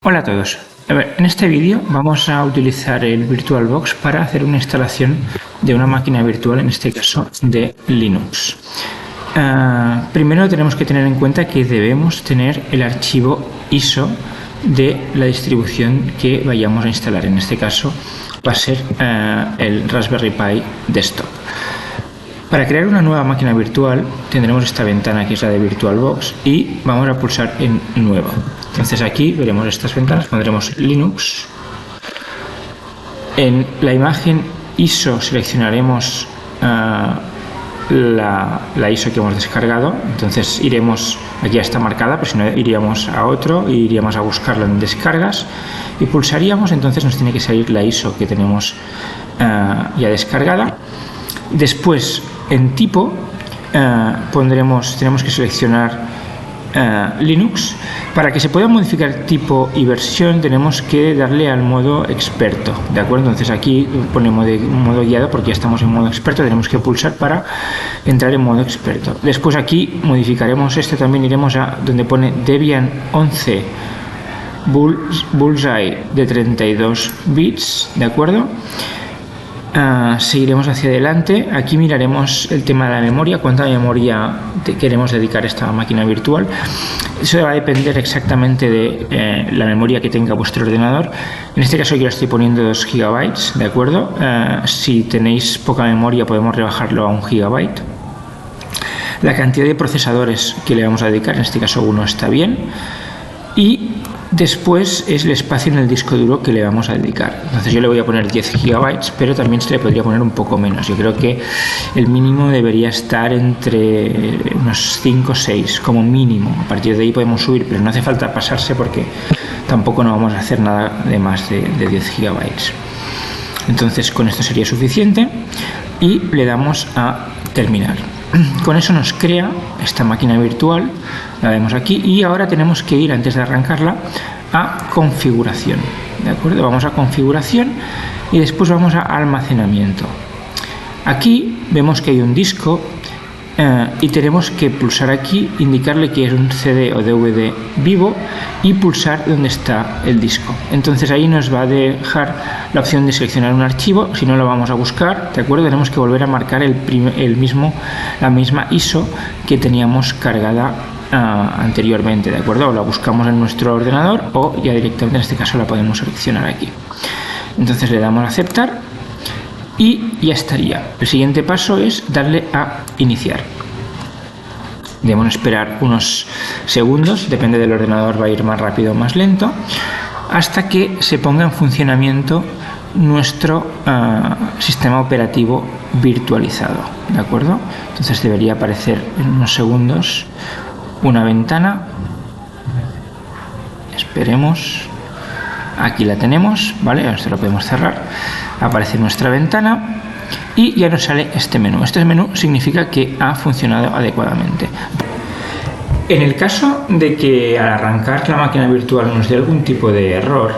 Hola a todos. En este vídeo vamos a utilizar el VirtualBox para hacer una instalación de una máquina virtual, en este caso de Linux. Primero tenemos que tener en cuenta que debemos tener el archivo ISO de la distribución que vayamos a instalar. En este caso va a ser el Raspberry Pi Desktop. Para crear una nueva máquina virtual tendremos esta ventana que es la de VirtualBox y vamos a pulsar en Nuevo. Entonces aquí veremos estas ventanas, pondremos Linux. En la imagen ISO seleccionaremos la ISO que hemos descargado. Entonces iremos, aquí ya está marcada, pero si no iríamos a otro, iríamos a buscarlo en descargas y pulsaríamos, entonces nos tiene que salir la ISO que tenemos ya descargada. Después en tipo tenemos que seleccionar Linux. Para que se pueda modificar tipo y versión tenemos que darle al modo experto, ¿de acuerdo? Entonces aquí ponemos de modo guiado porque ya estamos en modo experto, tenemos que pulsar para entrar en modo experto. Después aquí modificaremos esto, también iremos a donde pone Debian 11 Bullseye de 32 bits, ¿de acuerdo? Seguiremos hacia adelante. Aquí miraremos el tema de la memoria, cuánta memoria queremos dedicar a esta máquina virtual. Eso va a depender exactamente de la memoria que tenga vuestro ordenador. En este caso yo le estoy poniendo 2 GB, ¿de acuerdo? Si tenéis poca memoria podemos rebajarlo a 1 GB. La cantidad de procesadores que le vamos a dedicar, en este caso 1 está bien. Y después es el espacio en el disco duro que le vamos a dedicar. Entonces yo le voy a poner 10 GB, pero también se le podría poner un poco menos. Yo creo que el mínimo debería estar entre unos 5 o 6 como mínimo. A partir de ahí podemos subir, pero no hace falta pasarse porque tampoco no vamos a hacer nada de más de 10 GB. Entonces con esto sería suficiente y le damos a terminar. Con eso nos crea esta máquina virtual, la vemos aquí, y ahora tenemos que ir, antes de arrancarla, a configuración, ¿de acuerdo? Vamos a configuración y después vamos a almacenamiento. Aquí vemos que hay un disco y tenemos que pulsar aquí, indicarle que es un CD o DVD vivo y pulsar donde está el disco. Entonces ahí nos va a dejar la opción de seleccionar un archivo. Si no lo vamos a buscar, ¿de acuerdo? Tenemos que volver a marcar la misma ISO que teníamos cargada anteriormente, ¿de acuerdo? O la buscamos en nuestro ordenador o ya directamente, en este caso, la podemos seleccionar aquí. Entonces le damos a aceptar y ya estaría. El siguiente paso es darle a iniciar. Debemos esperar unos segundos, depende del ordenador, va a ir más rápido o más lento, hasta que se ponga en funcionamiento nuestro sistema operativo virtualizado, ¿de acuerdo? Entonces debería aparecer en unos segundos una ventana. Esperemos. Aquí la tenemos, ¿vale? Esto lo podemos cerrar. Aparece nuestra ventana y ya nos sale este menú. Este menú significa que ha funcionado adecuadamente. En el caso de que al arrancar la máquina virtual nos dé algún tipo de error,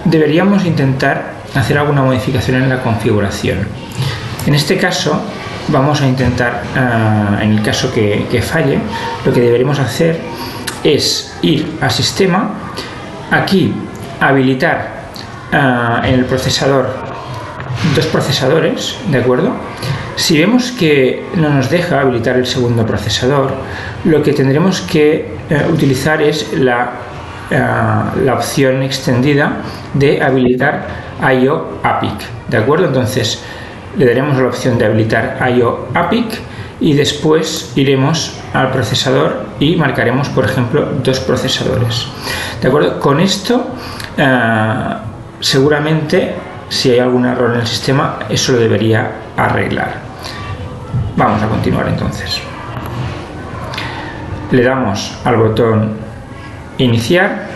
deberíamos intentar hacer alguna modificación en la configuración. En este caso vamos a intentar, en el caso que falle, lo que deberemos hacer es ir a sistema, aquí habilitar en el procesador 2 procesadores, ¿de acuerdo? Si vemos que no nos deja habilitar el segundo procesador, lo que tendremos que utilizar es la opción extendida de habilitar I/O APIC, ¿de acuerdo? Entonces le daremos la opción de habilitar I/O APIC y después iremos al procesador y marcaremos, por ejemplo, 2 procesadores, ¿de acuerdo? Con esto seguramente, si hay algún error en el sistema, eso lo debería arreglar. Vamos a continuar entonces. Le damos al botón iniciar.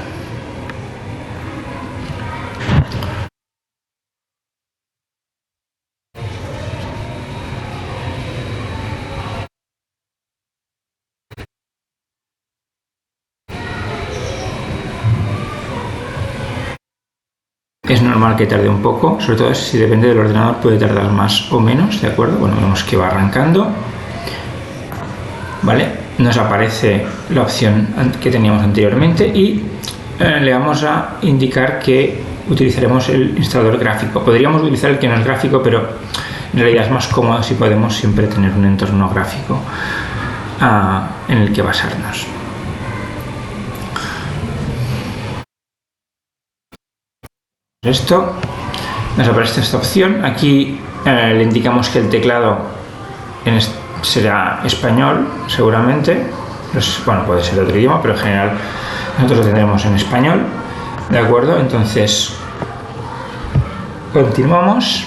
Es normal que tarde un poco, sobre todo si depende del ordenador puede tardar más o menos, ¿de acuerdo? Bueno, vemos que va arrancando, ¿vale? Nos aparece la opción que teníamos anteriormente y le vamos a indicar que utilizaremos el instalador gráfico. Podríamos utilizar el que no es gráfico, pero en realidad es más cómodo si podemos siempre tener un entorno gráfico en el que basarnos. Esto nos aparece esta opción. Aquí le indicamos que el teclado será español, seguramente. Pues, bueno, puede ser de otro idioma, pero en general nosotros lo tendremos en español. ¿De acuerdo? Entonces, continuamos.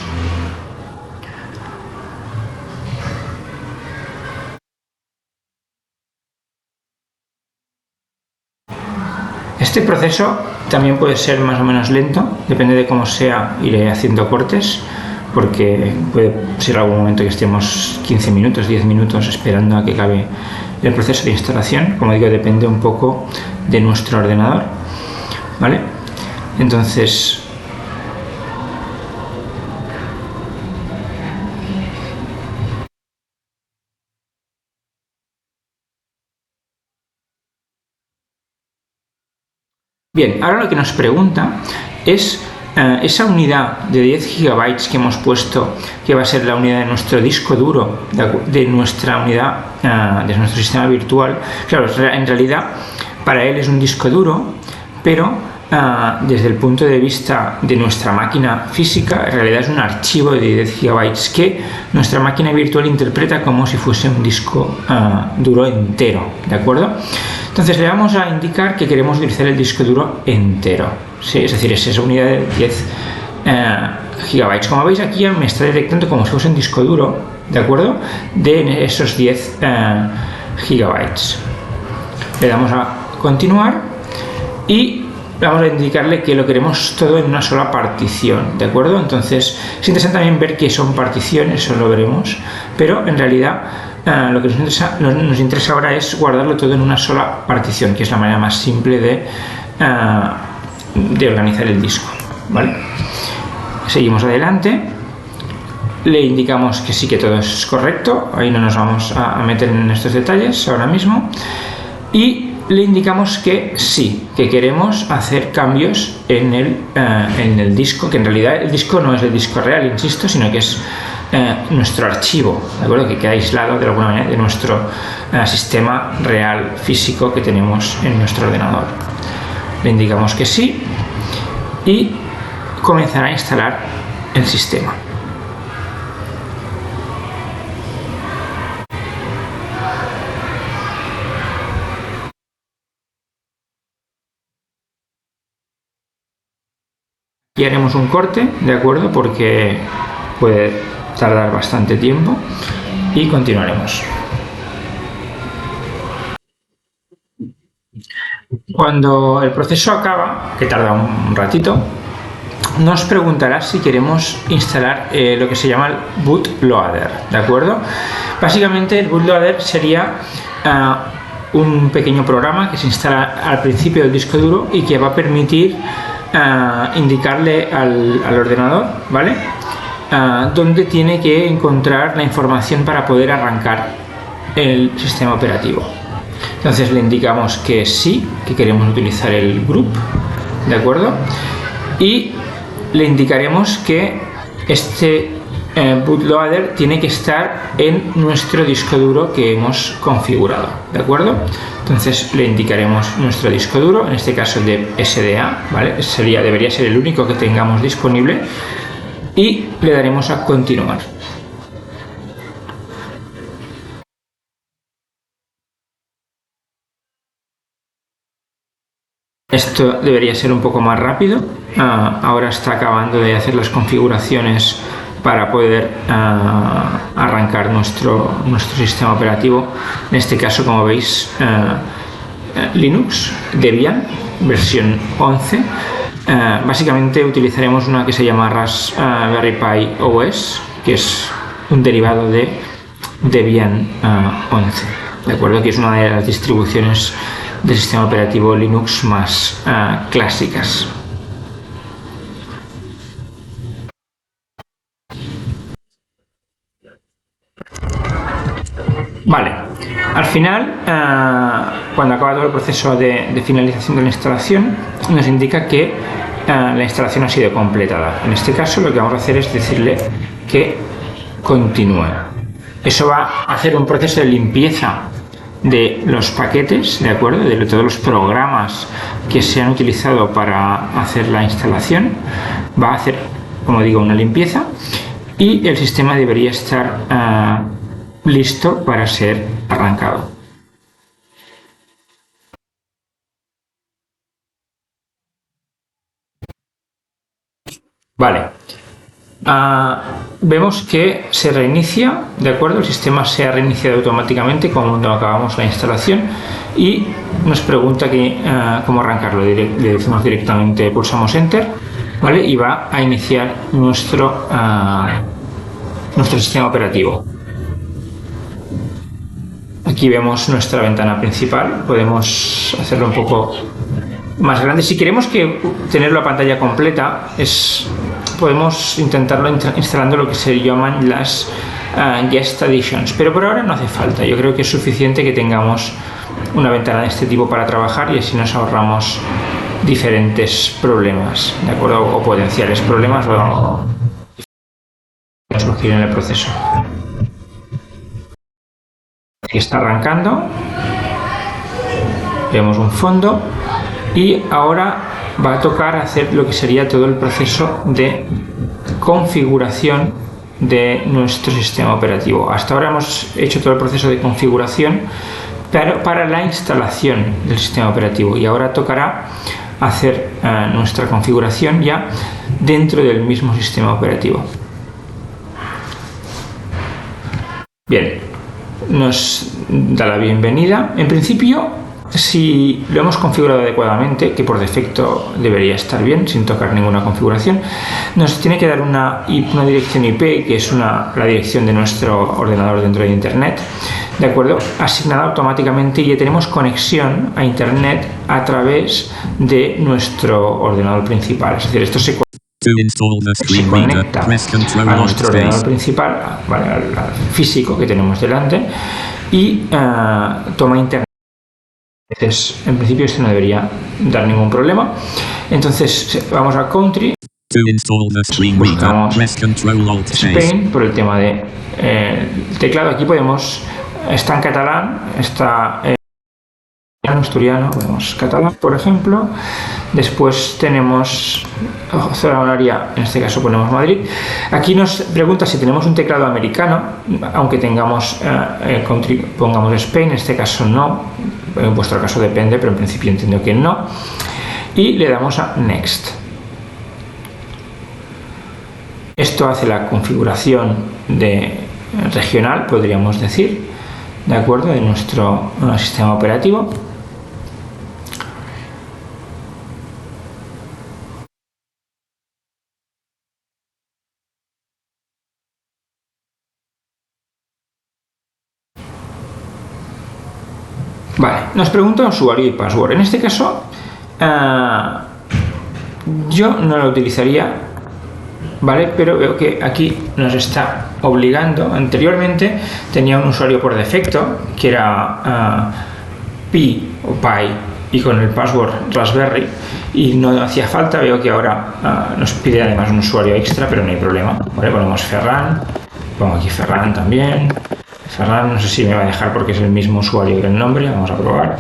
Este proceso también puede ser más o menos lento, depende de cómo sea, iré haciendo cortes, porque puede ser algún momento que estemos 15 minutos, 10 minutos esperando a que acabe el proceso de instalación. Como digo, depende un poco de nuestro ordenador, ¿vale? Entonces, bien, ahora lo que nos pregunta es esa unidad de 10 GB que hemos puesto, que va a ser la unidad de nuestro disco duro, de nuestra unidad, de nuestro sistema virtual. Claro, en realidad para él es un disco duro, pero desde el punto de vista de nuestra máquina física, en realidad es un archivo de 10 GB que nuestra máquina virtual interpreta como si fuese un disco duro entero, ¿de acuerdo? Entonces le vamos a indicar que queremos utilizar el disco duro entero, ¿sí? Es decir, es esa unidad de 10 GB. Como veis aquí me está detectando como si fuese un disco duro, ¿de acuerdo? De esos 10 GB. Le damos a continuar y vamos a indicarle que lo queremos todo en una sola partición, ¿de acuerdo? Entonces es interesante también ver que son particiones, eso lo veremos, pero en realidad lo que nos interesa ahora es guardarlo todo en una sola partición, que es la manera más simple de organizar el disco, ¿vale? Seguimos adelante, le indicamos que sí, que todo es correcto, ahí no nos vamos a meter en estos detalles ahora mismo, y le indicamos que sí, que queremos hacer cambios en el disco, que en realidad el disco no es el disco real, insisto, sino que es nuestro archivo, ¿de acuerdo? Que queda aislado de alguna manera de nuestro sistema real físico que tenemos en nuestro ordenador. Le indicamos que sí y comenzará a instalar el sistema. Y haremos un corte, ¿de acuerdo? Porque puede tardar bastante tiempo y continuaremos. Cuando el proceso acaba, que tarda un ratito, nos preguntará si queremos instalar lo que se llama el bootloader, ¿de acuerdo? Básicamente el bootloader sería un pequeño programa que se instala al principio del disco duro y que va a permitir indicarle al ordenador, ¿vale? Dónde tiene que encontrar la información para poder arrancar el sistema operativo. Entonces le indicamos que sí, que queremos utilizar el group, ¿de acuerdo? Y le indicaremos que este bootloader tiene que estar en nuestro disco duro que hemos configurado, ¿de acuerdo? Entonces le indicaremos nuestro disco duro, en este caso el de SDA, ¿vale? Debería ser el único que tengamos disponible y le daremos a continuar. Esto debería ser un poco más rápido. Ahora está acabando de hacer las configuraciones para poder arrancar nuestro sistema operativo. En este caso, como veis, Linux, Debian, versión 11. Básicamente utilizaremos una que se llama Raspberry Pi OS, que es un derivado de Debian 11, ¿de acuerdo? Que es una de las distribuciones del sistema operativo Linux más clásicas. Vale, al final, cuando acaba todo el proceso de finalización de la instalación, nos indica que la instalación ha sido completada. En este caso lo que vamos a hacer es decirle que continúe. Eso va a hacer un proceso de limpieza de los paquetes, ¿de acuerdo? De todos los programas que se han utilizado para hacer la instalación. Va a hacer, como digo, una limpieza y el sistema debería estar listo para ser arrancado. Vale. Vemos que se reinicia, ¿de acuerdo? El sistema se ha reiniciado automáticamente cuando acabamos la instalación y nos pregunta cómo arrancarlo. Le decimos directamente, pulsamos Enter, ¿vale? Y va a iniciar nuestro sistema operativo. Aquí vemos nuestra ventana principal. Podemos hacerlo un poco más grande. Si queremos tener la pantalla completa, podemos intentarlo instalando lo que se llaman las Guest Editions, pero por ahora no hace falta. Yo creo que es suficiente que tengamos una ventana de este tipo para trabajar y así nos ahorramos diferentes problemas, ¿de acuerdo? O potenciales problemas o surgir en el proceso. Aquí está arrancando. Vemos un fondo. Y ahora va a tocar hacer lo que sería todo el proceso de configuración de nuestro sistema operativo. Hasta ahora hemos hecho todo el proceso de configuración para la instalación del sistema operativo y ahora tocará hacer nuestra configuración ya dentro del mismo sistema operativo. Bien, nos da la bienvenida. En principio, si lo hemos configurado adecuadamente, que por defecto debería estar bien, sin tocar ninguna configuración, nos tiene que dar una dirección IP, que es la dirección de nuestro ordenador dentro de Internet, ¿de acuerdo? Asignada automáticamente y ya tenemos conexión a Internet a través de nuestro ordenador principal. Es decir, esto se conecta a nuestro ordenador principal, ¿vale? Al físico que tenemos delante, y toma Internet. Entonces, en principio esto no debería dar ningún problema. Entonces vamos a Country, buscamos Spain por el tema de teclado. Aquí está en catalán, está en asturiano, podemos catalán, por ejemplo. Después tenemos zona horaria, en este caso ponemos Madrid. Aquí nos pregunta si tenemos un teclado americano, aunque tengamos Country, pongamos Spain, en este caso no. En vuestro caso depende, pero en principio entiendo que no. Y le damos a Next. Esto hace la configuración regional, podríamos decir, ¿de acuerdo? De nuestro sistema operativo. Vale, nos pregunta usuario y password. En este caso, yo no lo utilizaría, ¿vale? Pero veo que aquí nos está obligando. Anteriormente tenía un usuario por defecto, que era Pi o Pi, y con el password Raspberry, y no hacía falta. Veo que ahora nos pide además un usuario extra, pero no hay problema, ¿vale? Ponemos Ferran, pongo aquí Ferran también. Ferran, no sé si me va a dejar porque es el mismo usuario que el nombre. Vamos a probar.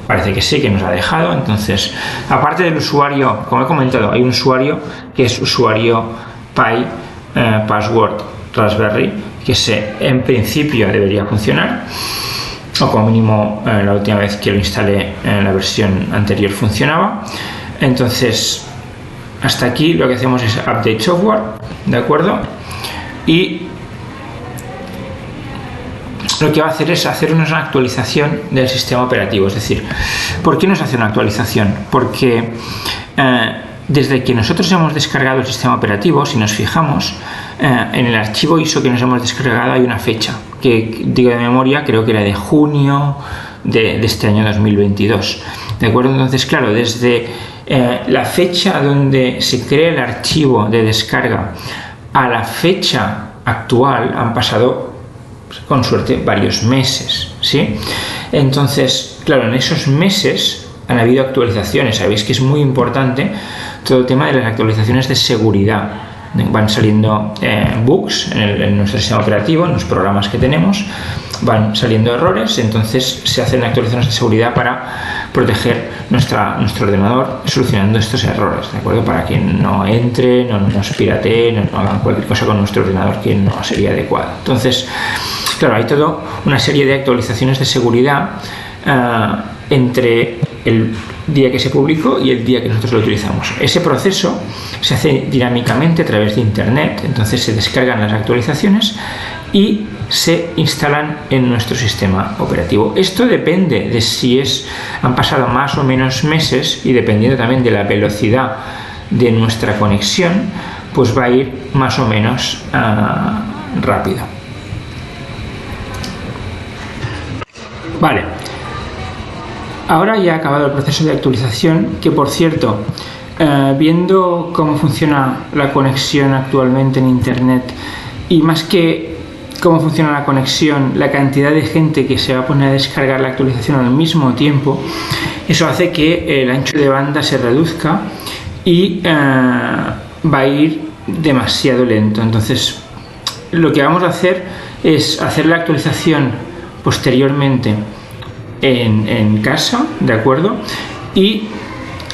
Parece que sí, que nos ha dejado. Entonces, aparte del usuario, como he comentado, hay un usuario que es usuario Pi, password Raspberry, que en principio debería funcionar, o como mínimo la última vez que lo instalé en la versión anterior funcionaba. Entonces, hasta aquí lo que hacemos es update software, ¿de acuerdo? Y lo que va a hacer es hacernos una actualización del sistema operativo. Es decir, ¿por qué nos hace una actualización? Porque desde que nosotros hemos descargado el sistema operativo, si nos fijamos, en el archivo ISO que nos hemos descargado hay una fecha, que digo de memoria, creo que era de junio de este año 2022. ¿De acuerdo? Entonces, claro, desde la fecha donde se crea el archivo de descarga a la fecha actual han pasado, con suerte, varios meses, ¿sí? Entonces, claro, en esos meses han habido actualizaciones. Sabéis que es muy importante todo el tema de las actualizaciones de seguridad. Van saliendo bugs en nuestro sistema operativo, en los programas que tenemos, van saliendo errores, entonces se hacen actualizaciones de seguridad para proteger nuestro ordenador solucionando estos errores, ¿de acuerdo? Para que no entre, no nos piratee, no hagan cualquier cosa con nuestro ordenador que no sería adecuado. Entonces, claro, hay toda una serie de actualizaciones de seguridad entre el día que se publicó y el día que nosotros lo utilizamos. Ese proceso se hace dinámicamente a través de internet, entonces se descargan las actualizaciones y se instalan en nuestro sistema operativo. Esto depende de si han pasado más o menos meses y dependiendo también de la velocidad de nuestra conexión, pues va a ir más o menos rápido. Vale. Ahora ya ha acabado el proceso de actualización, que por cierto, viendo cómo funciona la conexión actualmente en internet y más que cómo funciona la conexión, la cantidad de gente que se va a poner a descargar la actualización al mismo tiempo, eso hace que el ancho de banda se reduzca y va a ir demasiado lento. Entonces, lo que vamos a hacer es hacer la actualización posteriormente en casa, ¿de acuerdo? Y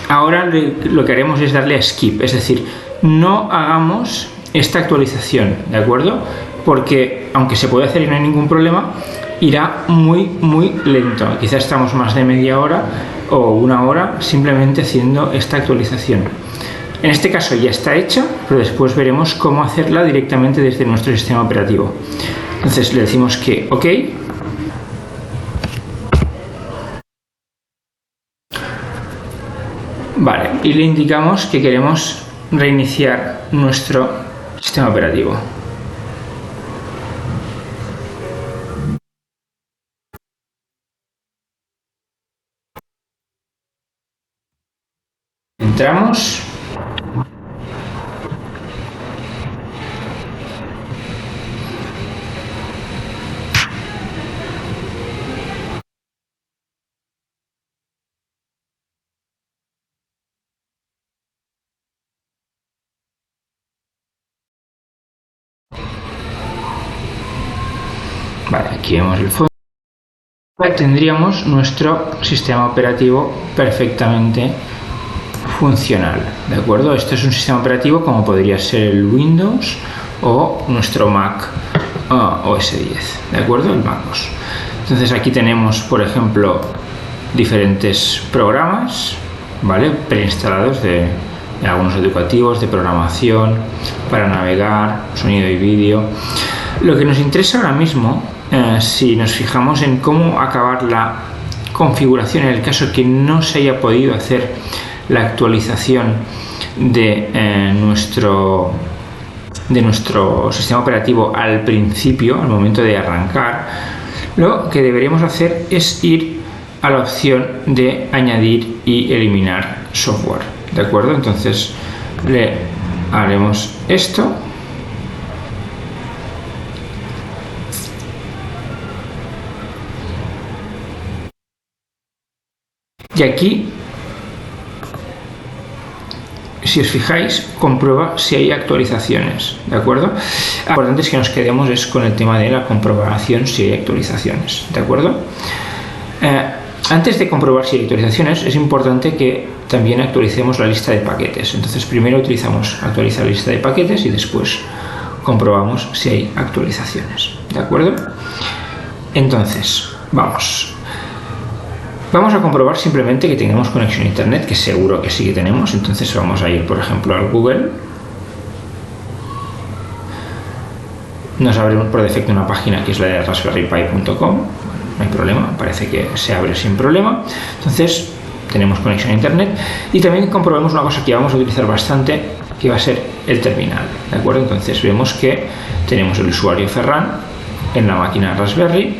ahora lo que haremos es darle a skip, es decir, no hagamos esta actualización, ¿de acuerdo? Porque aunque se puede hacer y no hay ningún problema, irá muy lento. Quizás estamos más de media hora o una hora simplemente haciendo esta actualización. En este caso ya está hecha, pero después veremos cómo hacerla directamente desde nuestro sistema operativo. Entonces le decimos que OK. Vale, y le indicamos que queremos reiniciar nuestro sistema operativo. Entramos. Vale, aquí vemos el fondo. Tendríamos nuestro sistema operativo perfectamente funcional, ¿de acuerdo? Esto es un sistema operativo como podría ser el Windows o nuestro Mac OS X, ¿de acuerdo? El MacOS. Entonces aquí tenemos, por ejemplo, diferentes programas, ¿vale? Preinstalados de algunos educativos, de programación, para navegar, sonido y vídeo. Lo que nos interesa ahora mismo, si nos fijamos en cómo acabar la configuración en el caso que no se haya podido hacer la actualización de nuestro sistema operativo al principio, al momento de arrancar, lo que deberíamos hacer es ir a la opción de añadir y eliminar software, ¿de acuerdo? Entonces le haremos esto. Y aquí, si os fijáis, comprueba si hay actualizaciones, ¿de acuerdo? Lo importante es que nos quedemos con el tema de la comprobación si hay actualizaciones, ¿de acuerdo? Antes de comprobar si hay actualizaciones, es importante que también actualicemos la lista de paquetes. Entonces, primero utilizamos actualizar la lista de paquetes y después comprobamos si hay actualizaciones, ¿de acuerdo? Entonces, vamos a comprobar simplemente que tengamos conexión a internet, que seguro que sí que tenemos. Entonces vamos a ir, por ejemplo, al Google. Nos abre por defecto una página que es la de raspberrypi.com. No hay problema, parece que se abre sin problema. Entonces tenemos conexión a internet y también comprobamos una cosa que vamos a utilizar bastante, que va a ser el terminal, ¿de acuerdo? Entonces vemos que tenemos el usuario Ferran en la máquina Raspberry,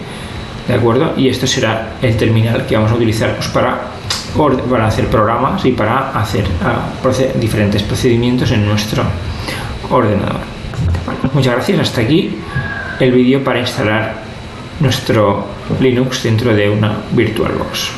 ¿de acuerdo? Y esto será el terminal que vamos a utilizar pues, para hacer programas y para hacer diferentes procedimientos en nuestro ordenador. Bueno, muchas gracias. Hasta aquí el vídeo para instalar nuestro Linux dentro de una VirtualBox.